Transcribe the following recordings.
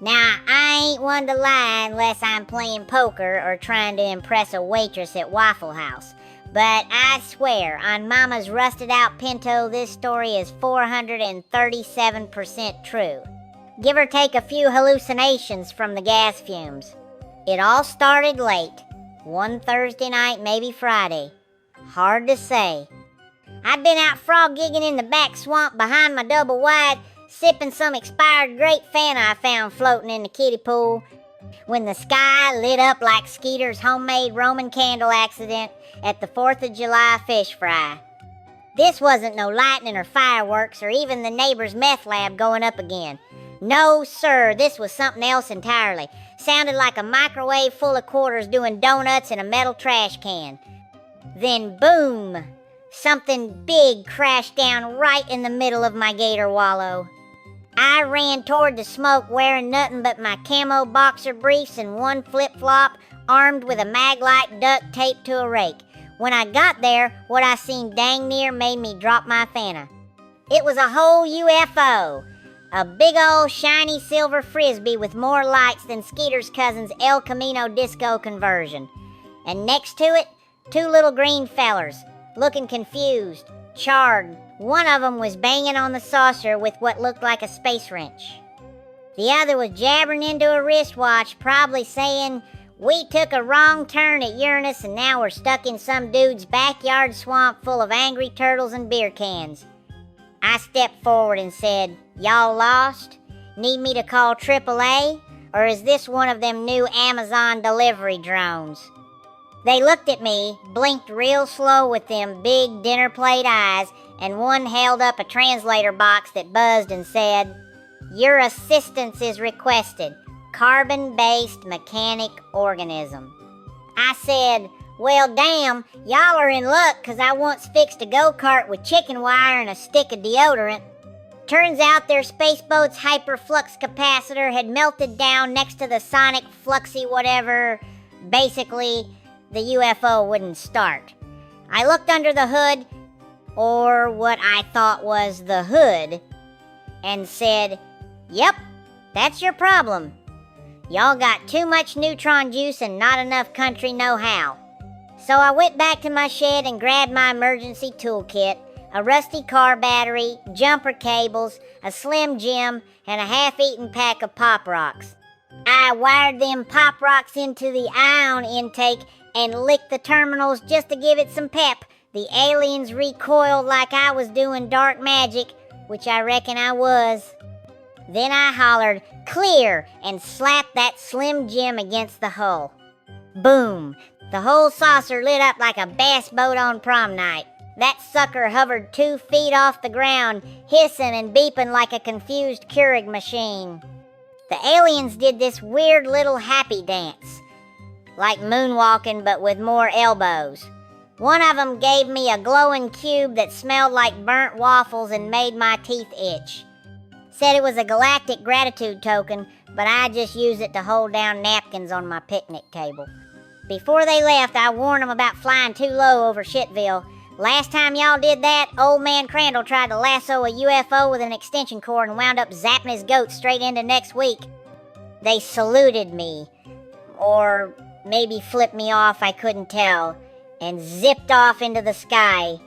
Now, I ain't one to lie unless I'm playing poker or trying to impress a waitress at Waffle House. But I swear, on Mama's rusted-out Pinto, this story is 437% true. Give or take a few hallucinations from the gas fumes. It all started late. One Thursday night, maybe Friday. Hard to say. I'd been out frog gigging in the back swamp behind my double wide, sipping some expired grape Fanta I found floating in the kiddie pool, when the sky lit up like Skeeter's homemade Roman candle accident at the 4th of July fish fry. This wasn't no lightning or fireworks or even the neighbor's meth lab going up again. No, sir, this was something else entirely. Sounded like a microwave full of quarters doing donuts in a metal trash can. Then boom! Something big crashed down right in the middle of my gator wallow. I ran toward the smoke wearing nothing but my camo boxer briefs and one flip-flop, armed with a Maglite duct taped to a rake. When I got there, what I seen dang near made me drop my Fanta. It was a whole UFO. A big old shiny silver frisbee with more lights than Skeeter's cousin's El Camino disco conversion. And next to it, two little green fellers, looking confused, charred. One of them was banging on the saucer with what looked like a space wrench. The other was jabbering into a wristwatch, probably saying, "We took a wrong turn at Uranus and now we're stuck in some dude's backyard swamp full of angry turtles and beer cans." I stepped forward and said, "Y'all lost? Need me to call AAA? Or is this one of them new Amazon delivery drones?" They looked at me, blinked real slow with them big dinner plate eyes, and one held up a translator box that buzzed and said, "Your assistance is requested. Carbon-based mechanic organism." I said, "Well, damn, y'all are in luck, 'cause I once fixed a go-kart with chicken wire and a stick of deodorant." Turns out their spaceboat's hyperflux capacitor had melted down next to the sonic fluxy whatever. Basically, the UFO wouldn't start. I looked under the hood, or what I thought was the hood, and said, "Yep, that's your problem. Y'all got too much neutron juice and not enough country know-how." So I went back to my shed and grabbed my emergency toolkit, a rusty car battery, jumper cables, a Slim Jim, and a half-eaten pack of Pop Rocks. I wired them Pop Rocks into the ion intake and licked the terminals just to give it some pep. The aliens recoiled like I was doing dark magic, which I reckon I was. Then I hollered, "Clear!" and slapped that Slim Jim against the hull. Boom! The whole saucer lit up like a bass boat on prom night. That sucker hovered 2 feet off the ground, hissing and beeping like a confused Keurig machine. The aliens did this weird little happy dance, like moonwalking but with more elbows. One of them gave me a glowing cube that smelled like burnt waffles and made my teeth itch. Said it was a galactic gratitude token, but I just used it to hold down napkins on my picnic table. Before they left, I warned them about flying too low over Chittville. Last time y'all did that, old man Crandall tried to lasso a UFO with an extension cord and wound up zapping his goat straight into next week. They saluted me, or maybe flipped me off, I couldn't tell, and zipped off into the sky,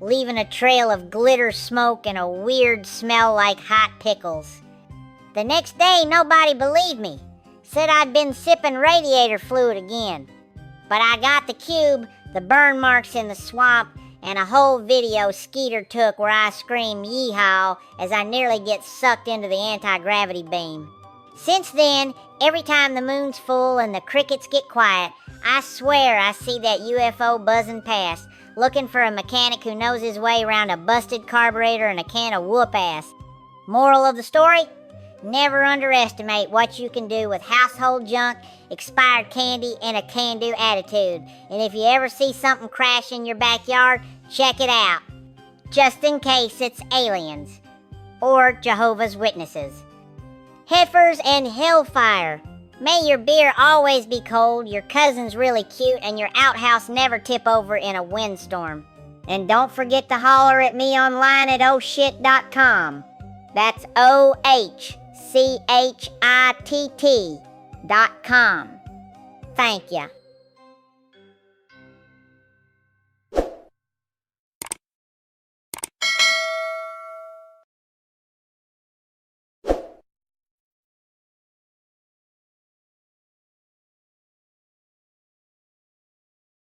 leaving a trail of glitter smoke and a weird smell like hot pickles. The next day, nobody believed me. Said I'd been sipping radiator fluid again. But I got the cube, the burn marks in the swamp, and a whole video Skeeter took where I scream yeehaw as I nearly get sucked into the anti-gravity beam. Since then, every time the moon's full and the crickets get quiet, I swear I see that UFO buzzing past, looking for a mechanic who knows his way around a busted carburetor and a can of whoop-ass. Moral of the story? Never underestimate what you can do with household junk, expired candy, and a can-do attitude. And if you ever see something crash in your backyard, check it out. Just in case it's aliens. Or Jehovah's Witnesses. Heifers and hellfire. May your beer always be cold, your cousin's really cute, and your outhouse never tip over in a windstorm. And don't forget to holler at me online at ohshit.com. That's OHSHIT.com. CHITT.com. Thank you.